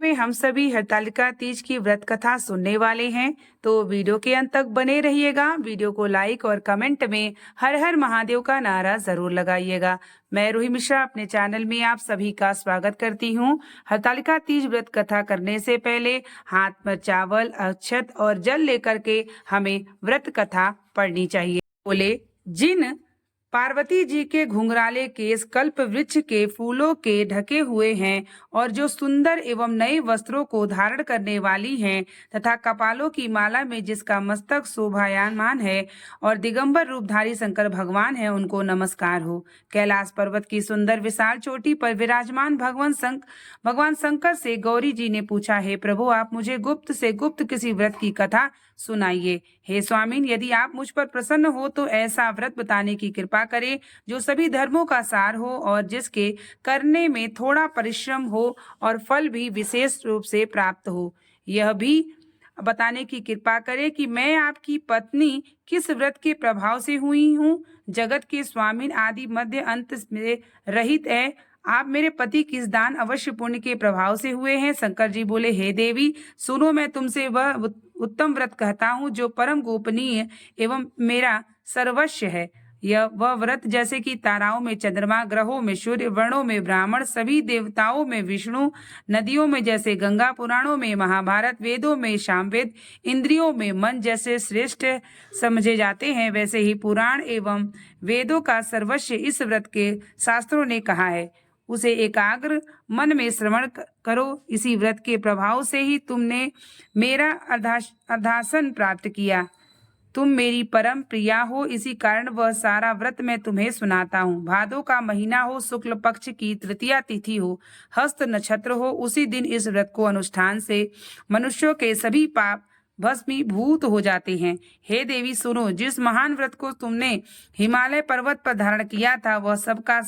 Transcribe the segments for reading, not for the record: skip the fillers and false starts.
में हम सभी हरतालिका तीज की व्रत कथा सुनने वाले हैं, तो वीडियो के अंत तक बने रहिएगा। वीडियो को लाइक और कमेंट में हर हर महादेव का नारा जरूर लगाइएगा। मैं रूही मिश्रा अपने चैनल में आप सभी का स्वागत करती हूँ। हरतालिका तीज व्रत कथा करने से पहले हाथ में चावल, अक्षत और जल लेकर के हमें व्रत कथा पढ़नी चाहिए। बोले, जिन पार्वती जी के घुंघराले केस कल्प वृक्ष के फूलों के ढके हुए हैं और जो सुंदर एवं नए वस्त्रों को धारण करने वाली हैं तथा कपालों की माला में जिसका मस्तक शोभायमान है और दिगंबर रूपधारी शंकर भगवान है, उनको नमस्कार हो। कैलाश पर्वत की सुंदर विशाल चोटी पर विराजमान भगवान शंकर से गौरी जी ने पूछा, हे प्रभु, आप मुझे गुप्त से गुप्त किसी व्रत की कथा सुनाइए। हे स्वामीन, यदि आप मुझ पर प्रसन्न हो तो ऐसा व्रत बताने की कृपा करें जो सभी धर्मों का सार हो और जिसके करने में थोड़ा परिश्रम हो और फल भी विशेष रूप से प्राप्त हो। यह भी बताने की कृपा करें कि मैं आपकी पत्नी किस व्रत के प्रभाव से हुई हूँ। जगत के स्वामीन आदि मध्य अंत में रहित है, आप मेरे पति किस दान अवश्य पुण्य के प्रभाव से हुए हैं। शंकर जी बोले, हे देवी, सुनो, मैं तुमसे वह उत्तम व्रत कहता हूँ जो परम गोपनीय एवं मेरा सर्वस्व है। यह वह व्रत जैसे कि ताराओं में चंद्रमा, ग्रहों में सूर्य, वर्णों में ब्राह्मण, सभी देवताओं में विष्णु, नदियों में जैसे गंगा, पुराणों में महाभारत, वेदों में सामवेद, इंद्रियों में मन जैसे श्रेष्ठ समझे जाते हैं, वैसे ही पुराण एवं वेदों का सर्वस्व इस व्रत के शास्त्रों ने कहा है। उसे एकाग्र मन में श्रवण करो। इसी व्रत के प्रभाव से ही तुमने मेरा अर्धासन प्राप्त किया। तुम मेरी परम प्रिया हो, इसी कारण वह सारा व्रत मैं तुम्हें सुनाता हूँ। भादों का महीना हो, शुक्ल पक्ष की तृतीया तिथि हो, हस्त नक्षत्र हो, उसी दिन इस व्रत को अनुष्ठान से मनुष्यों के सभी पाप भस्मीभूत हो जाते हैं। हे देवी, सुनो, जिस महान व्रत को तुमने हिमालय पर्वत पर धारण किया था वह सबका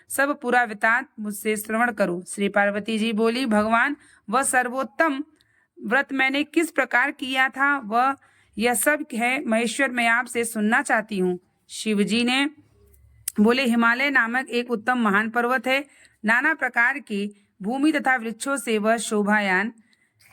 सब पूरा वृतांत मुझसे श्रवण करो। श्री पार्वती जी बोली, भगवान, वह सर्वोत्तम व्रत मैंने किस प्रकार किया था वह यह सब है महेश्वर, मैं आपसे सुनना चाहती हूँ। शिव जी ने बोले, हिमालय नामक एक उत्तम महान पर्वत है। नाना प्रकार की भूमि तथा वृक्षों से वह शोभायान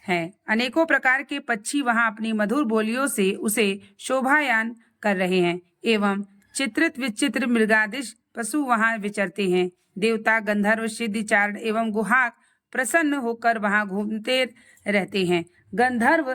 है। अनेकों प्रकार के पक्षी वहां अपनी मधुर बोलियों से उसे शोभायान कर रहे हैं एवं चित्रित विचित्र मृगादिश पशु वहां विचरते हैं। देवता, गंधर्व, सिद्ध, चारण एवं गुहाक प्रसन्न होकर वहां घूमते रहते हैं। गंधर्व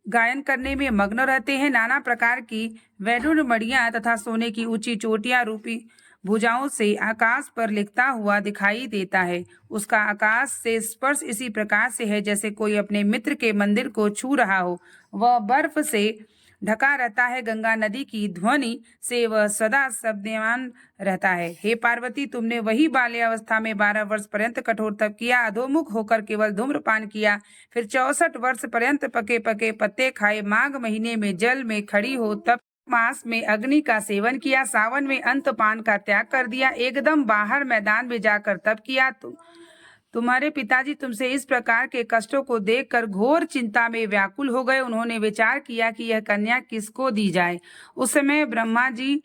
गायन करने में मग्न रहते हैं। नाना प्रकार की वैडूर्य मणियां तथा सोने की ऊंची चोटियां रूपी भुजाओं से आकाश पर लिखता हुआ दिखाई देता है। उसका आकाश से स्पर्श इसी प्रकार से है जैसे कोई अपने मित्र के मंदिर को छू रहा हो। वह बर्फ से ढका रहता है। गंगा नदी की ध्वनि से वह सदा शब्दमान रहता है। हे पार्वती, तुमने वही बाल्यावस्था में 12 वर्ष पर्यंत कठोर तप किया, अधोमुख होकर केवल धूम्रपान किया, फिर 64 वर्ष पर्यंत पके पके पत्ते खाए, माघ महीने में जल में खड़ी हो तप, मास में अग्नि का सेवन किया, सावन में अंतपान का त्याग कर दिया, एकदम बाहर मैदान में जाकर तप किया। तुम्हारे पिताजी तुमसे इस प्रकार के कष्टों को देखकर घोर चिंता में व्याकुल हो गए। उन्होंने विचार किया कि यह कन्या किसको दी जाए। उस समय ब्रह्मा जी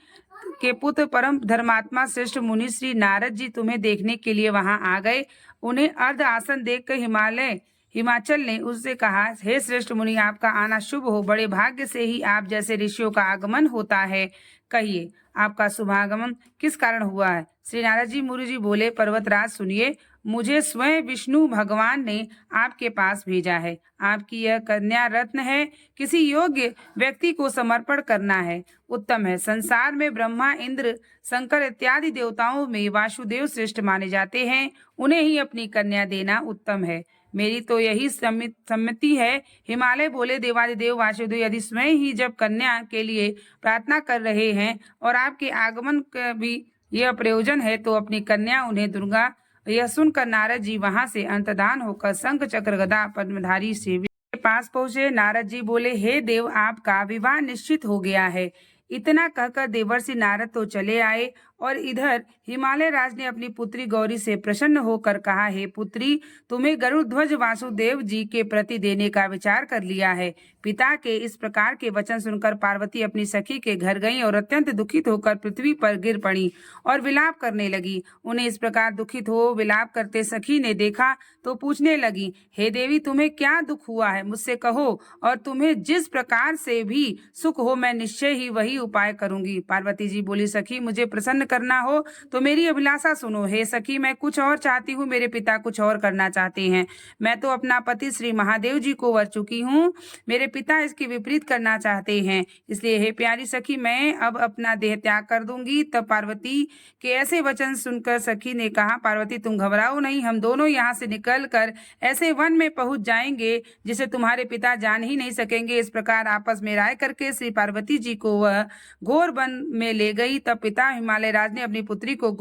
के पुत्र परम धर्मात्मा श्रेष्ठ मुनि श्री नारद जी तुम्हें देखने के लिए वहां आ गए। उन्हें अर्ध आसन देखकर हिमाचल ने उससे कहा, हे श्रेष्ठ मुनि, आपका आना शुभ हो। बड़े भाग्य से ही आप जैसे ऋषियों का आगमन होता है। कहिए, आपका शुभागमन किस कारण हुआ है। श्री नारद जी मुनि जी बोले, पर्वतराज सुनिए, मुझे स्वयं विष्णु भगवान ने आपके पास भेजा है। आपकी यह कन्या रत्न है, किसी योग्य व्यक्ति को समर्पण करना है, उत्तम है। संसार में ब्रह्मा, इंद्र, शंकर इत्यादि देवताओं में वासुदेव श्रेष्ठ माने जाते हैं, उन्हें ही अपनी कन्या देना उत्तम है। मेरी तो यही सम्मति है। हिमालय बोले, देवादिदेव वासुदेव यदि स्वयं ही जब कन्या के लिए प्रार्थना कर रहे हैं और आपके आगमन का भी यह प्रयोजन है तो अपनी कन्या उन्हें दुर्गा। यह सुनकर नारद जी वहां से अंतर्धान होकर शंख चक्र गदा पद्मधारी से के पास पहुंचे। नारद जी बोले, हे देव, आपका विवाह निश्चित हो गया है। इतना कहकर देवर्षि नारद तो चले आए और इधर हिमालय राज ने अपनी पुत्री गौरी से प्रसन्न होकर कहा, हे पुत्री, तुम्हें गरुड़ ध्वज वासुदेव जी के प्रति देने का विचार कर लिया है। पिता के इस प्रकार के वचन सुनकर पार्वती अपनी सखी के घर गई और अत्यंत दुखित होकर पृथ्वी पर गिर पड़ी और विलाप करने लगी। उन्हें इस प्रकार दुखित हो विलाप करते सखी ने देखा तो पूछने लगी, हे देवी, तुम्हें क्या दुख हुआ है? मुझसे कहो और तुम्हें जिस प्रकार से भी सुख हो मैं निश्चय ही वही उपाय करूंगी। पार्वती जी बोली, सखी, मुझे प्रसन्न करना हो तो मेरी अभिलाषा सुनो। हे सखी, मैं कुछ और चाहती हूँ, मेरे पिता कुछ और करना चाहते हैं। मैं तो अपना पति श्री महादेव जी को वर चुकी हूँ, मेरे पिता इसके विपरीत करना चाहते हैं। इसलिए हे प्यारी सखी, मैं अब अपना देह त्याग कर दूंगी। तब पार्वती के ऐसे वचन सुनकर सखी ने कहा, पार्वती, तुम घबराओ नहीं, हम दोनों यहाँ से निकल कर ऐसे वन में पहुंच जाएंगे जिसे तुम्हारे पिता जान ही नहीं सकेंगे। इस प्रकार आपस में राय करके श्री पार्वती जी को वह घोर वन में ले गई। तब पिता हिमालय राज ने अपनी पुत्री को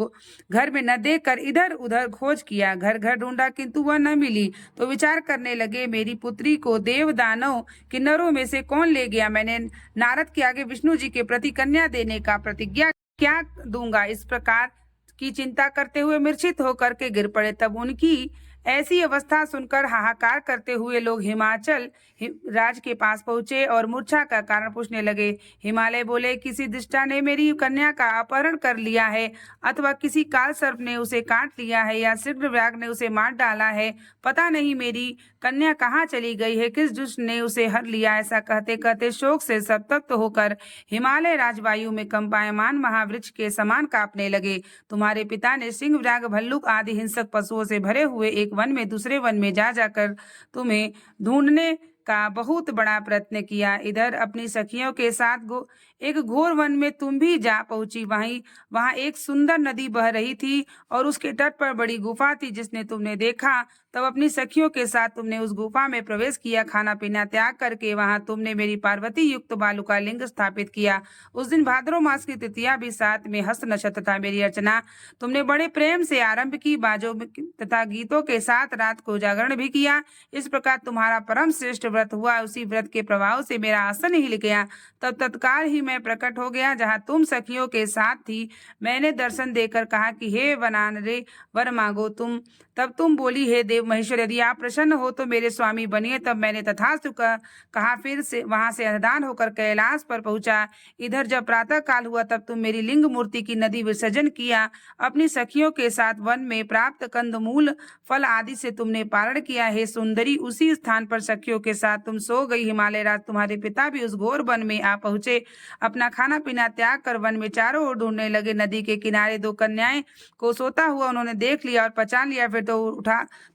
घर में न देखकर इधर उधर खोज किया, घर घर ढूंढा, किंतु वह न मिली। तो विचार करने लगे, मेरी पुत्री को देव दानव किन्नरों में से कौन ले गया? मैंने नारद के आगे विष्णु जी के प्रति कन्या देने का प्रतिज्ञा क्या दूंगा? इस प्रकार की चिंता करते हुए मूर्छित होकर के गिर पड़े। तब उनकी ऐसी अवस्था सुनकर हाहाकार करते हुए लोग हिमाचल राज के पास पहुंचे और मूर्छा का कारण पूछने लगे। हिमालय बोले, किसी दुष्टा ने मेरी कन्या का अपहरण कर लिया है, अथवा किसी काल सर्प ने उसे काट लिया है, या शीघ्रव्याघ्र ने उसे मार डाला है। पता नहीं मेरी कन्या कहाँ चली गई है, किस दुष्ट ने उसे हर लिया। ऐसा कहते कहते शोक से संतप्त होकर हिमालय राजवायु में कंपायमान महावृक्ष के समान कांपने लगे। तुम्हारे पिता ने सिंह, व्याघ्र, भल्लुक आदि हिंसक पशुओं से भरे हुए एक वन में दूसरे वन में जा जाकर तुम्हें ढूंढने का बहुत बड़ा प्रयत्न किया। इधर अपनी सखियों के साथ एक घोर वन में तुम भी जा पहुंची। वहां एक सुंदर नदी बह रही थी और उसके तट पर बड़ी गुफा थी जिसने तुमने देखा। तब अपनी सखियों के साथ तुमने उस गुफा में प्रवेश किया। खाना पीना त्याग करके वहां तुमने मेरी पार्वती युक्त बालू का लिंग स्थापित किया। उस दिन भाद्रो मास की तृतीया भी साथ में हस्त नक्षत्र था। मेरी अर्चना तुमने बड़े प्रेम से आरंभ की, बाजों तथा गीतों के साथ रात को जागरण भी किया। इस प्रकार तुम्हारा परम श्रेष्ठ व्रत हुआ। उसी व्रत के प्रभाव से मेरा आसन हिल गया। तब तत्काल ही मैं प्रकट हो गया जहाँ तुम सखियों के साथ थी। मैंने दर्शन देकर कहा कि हे वनानरे, वर मांगो तुम। तब तुम बोली, हे देव महेश्वर, यदि आप प्रसन्न हो तो मेरे स्वामी बनिए। तब मैंने तथास्तु कहा, फिर से वहां से अंधान होकर कैलाश पर पहुंचा। इधर जब प्रातः काल हुआ तब तुम मेरी लिंग मूर्ति की नदी विसर्जन किया। अपनी सखियों के साथ वन में प्राप्त कंदमूल फल आदि से तुमने पारण किया। हे सुंदरी, उसी स्थान पर सखियों के साथ तुम सो गई। हिमालय राज तुम्हारे पिता भी उस घोर वन में आ पहुंचे। अपना खाना पीना त्याग कर वन में चारों ओर ढूंढने लगे। नदी के किनारे दो कन्याएं को सोता हुआ उन्होंने देख लिया और पहचान लिया। फिर तो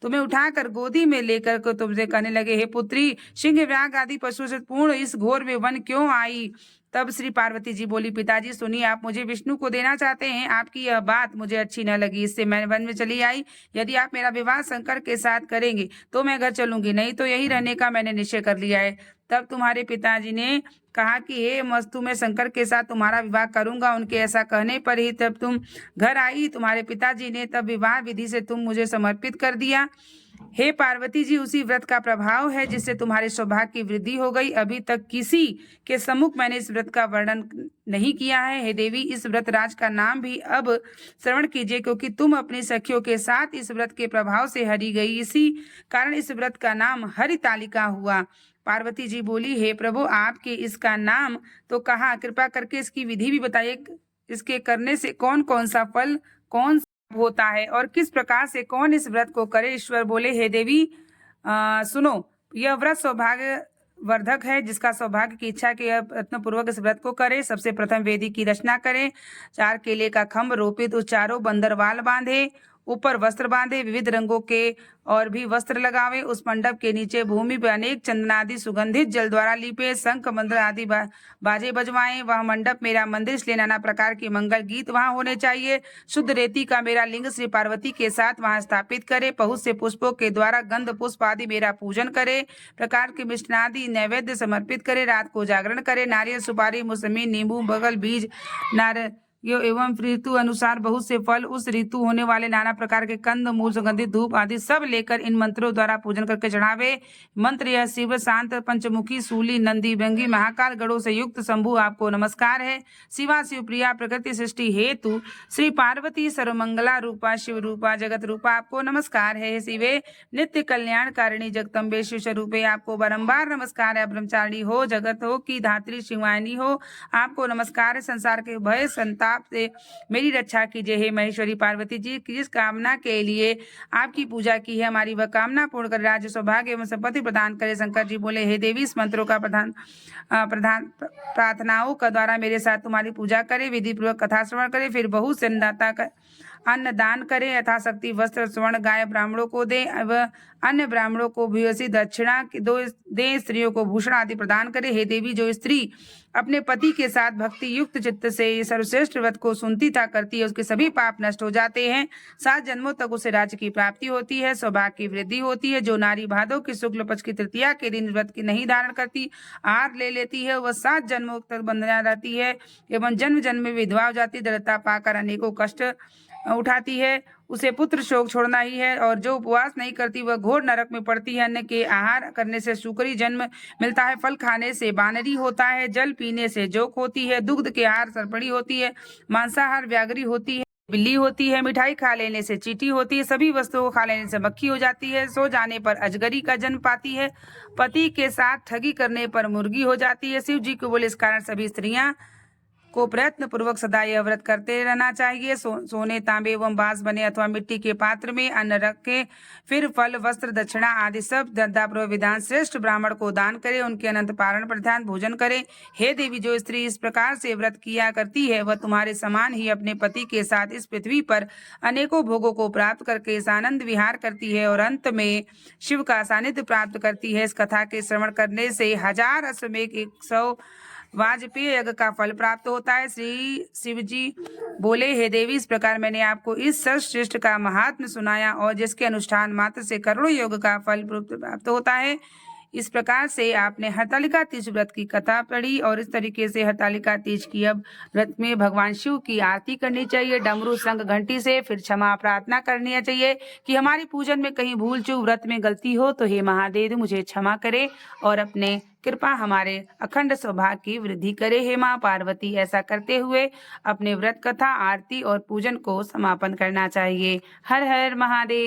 तुम्हें उठाकर गोदी में लेकर के तुमसे कहने लगे, हे पुत्री, सिंह, व्याघ्र आदि पशुओं से पूर्ण इस घोर में वन क्यों आई? तब श्री पार्वती जी बोली, पिताजी सुनिए, आप मुझे विष्णु को देना चाहते हैं। आपकी यह बात मुझे अच्छी न लगी, इससे मैं वन में चली आई। यदि आप मेरा विवाह शंकर के साथ करेंगे तो मैं घर चलूंगी, नहीं तो यही रहने का मैंने निश्चय कर लिया है। तब तुम्हारे पिताजी ने कहा कि हे मस्तु, मैं शंकर के साथ तुम्हारा विवाह करूंगा। उनके ऐसा कहने पर ही तब तुम घर आई। तुम्हारे पिताजी ने तब विवाह विधि से तुम मुझे समर्पित कर दिया। हे पार्वती जी, उसी व्रत का प्रभाव है जिससे तुम्हारे सौभाग्य की वृद्धि हो गई। अभी तक किसी के सम्मुख मैंने इस व्रत का वर्णन नहीं किया है। हे देवी, इस व्रत राज का नाम भी अब श्रवण कीजिए, क्योंकि तुम अपनी सखियों के साथ इस व्रत के प्रभाव से हरी गई। इसी कारण इस व्रत का नाम हरितालिका हुआ। पार्वती जी बोली, हे प्रभु, आपके इसका नाम तो कहा, कृपा करके इसकी विधि भी बताइए। इसके करने से कौन कौन सा फल कौन होता है और किस प्रकार से कौन इस व्रत को करे? ईश्वर बोले, हे देवी, सुनो, यह व्रत सौभाग्य वर्धक है। जिसका सौभाग्य की इच्छा के प्रयत्न पूर्वक इस व्रत को करे। सबसे प्रथम वेदी की रचना करे। 4 केले का खम्भ रोपित उस चारों बंदरवाल बांधे, ऊपर वस्त्र बांधे, विविध रंगों के और भी वस्त्र लगावे। उस मंडप के नीचे भूमि पर अनेक चंदनादि सुगंधित जल द्वारा लीपे, शंख मंत्र आदि बाजे बजवाएं। वह मंडप मेरा मंदिर, इसलिए नाना प्रकार के मंगल गीत वहां होने चाहिए। शुद्ध रेती का मेरा लिंग श्री पार्वती के साथ वहां स्थापित करे। बहुत से पुष्पों के द्वारा गंध पुष्प आदि मेरा पूजन करे। प्रकार के मिष्टादि नैवेद्य समर्पित करे। रात को जागरण करे। नारियल, सुपारी, मौसमी, नींबू, बगल, बीज, एवं ऋतु अनुसार बहुत से फल, उस ऋतु होने वाले नाना प्रकार के कंद मूल, सुगंधित धूप आदि सब लेकर इन मंत्रों द्वारा पूजन करके चढ़ावे। मंत्र यह शिव शांत पंचमुखी सूली नंदी भृंगी महाकाल गणों से युक्त शंभु आपको नमस्कार है। शिवा शिवप्रिया प्रकृति सृष्टि हेतु श्री पार्वती सर्वमंगला रूपा शिव रूपा जगत रूपा आपको नमस्कार है। शिवे नित्य कल्याणकारिणी जगदम्बे शिव स्वरूपे आपको बारंबार नमस्कार है। ब्रह्मचारिणी हो, जगत हो की धात्री शिवानी हो, आपको नमस्कार है। संसार के भय संताप से मेरी रक्षा कीजिए। हे महेश्वरी पार्वती जी, जिस कामना के लिए आपकी पूजा की है हमारी वह कामना पूर्ण कर राज्य सौभाग्य एवं संपत्ति प्रदान करे। शंकर जी बोले, हे देवी, इस मंत्रों का प्रधान प्रार्थनाओं का द्वारा मेरे साथ तुम्हारी पूजा करे, विधि पूर्वक कथा श्रवण करे, फिर बहुत से अन्नदाता का अन्न दान करें, यथाशक्ति वस्त्र स्वर्ण गाय ब्राह्मणों को दे, अन्य ब्राह्मणों को भूयसी दक्षिणा दे, स्त्रियों को भूषण आदि प्रदान करे। हे देवी, जो स्त्री अपने पति के साथ भक्ति युक्त चित्त से सर्वश्रेष्ठ व्रत को सुनती था करती है, उसके सभी पाप नष्ट हो जाते हैं। 7 जन्मों तक उसे राज्य की प्राप्ति होती है, सौभाग्य की वृद्धि होती है। जो नारी भादों की शुक्ल पक्ष की तृतीया के दिन व्रत की नहीं धारण करती, आहार ले लेती है, वह 7 जन्मों तक बंधना रहती है एवं जन्म जन्म में विधवा हो जाती, दरिद्रता पाकर अनेकों कष्ट उठाती है। उसे पुत्र शोक छोड़ना ही है। और जो उपवास नहीं करती वह घोर नरक में पड़ती है। अन्न के आहार करने से शुकरी जन्म मिलता है, फल खाने से बानरी होता है, जल पीने से जोक होती है, दुग्ध के आहार सर्पड़ी होती है, मांसाहार व्याघ्री होती है, बिल्ली होती है, मिठाई खा लेने से चींटी होती है, सभी वस्तुओं को खा लेने से मक्खी हो जाती है, सो जाने पर अजगरी का जन्म पाती है, पति के साथ ठगी करने पर मुर्गी हो जाती है। शिव जी को बोले, इस कारण सभी स्त्रियां को प्रयत्न पूर्वक सदा यह व्रत करते रहना चाहिए। सोने तांबे एवं बांस बने अथवा मिट्टी के पात्र में अन्न रखे, फिर फल वस्त्र दक्षिणा आदि सब श्रद्धापूर्वक विधान श्रेष्ठ ब्राह्मण को दान करे, उनके अनंत पारण पर ध्यान भोजन करे। हे देवी, जो स्त्री इस प्रकार से व्रत किया करती है वह तुम्हारे समान ही अपने पति के साथ इस पृथ्वी पर अनेकों भोगों को प्राप्त करके इस आनंद विहार करती है और अंत में शिव का सानिध्य प्राप्त करती है। इस कथा के श्रवण करने से 1000 अश्वमेघ 100 वाजपेयी यज्ञ का फल प्राप्त होता है। श्री शिव जी बोले, हे देवी, इस प्रकार मैंने आपको इस सर्वश्रेष्ठ का महात्म्य सुनाया और जिसके अनुष्ठान मात्र से करोड़ों योग का फल प्राप्त होता है। इस प्रकार से आपने हरतालिका तीज व्रत की कथा पढ़ी और इस तरीके से हरतालिका तीज की अब व्रत में भगवान शिव की आरती करनी चाहिए डमरू शंख घंटी से। फिर क्षमा प्रार्थना करनी चाहिए कि हमारी पूजन में कहीं भूल चूक व्रत में गलती हो तो हे महादेव मुझे क्षमा करे और अपने कृपा हमारे अखंड सौभाग्य की वृद्धि करे। हे माँ पार्वती, ऐसा करते हुए अपने व्रत कथा आरती और पूजन को समापन करना चाहिए। हर हर महादेव।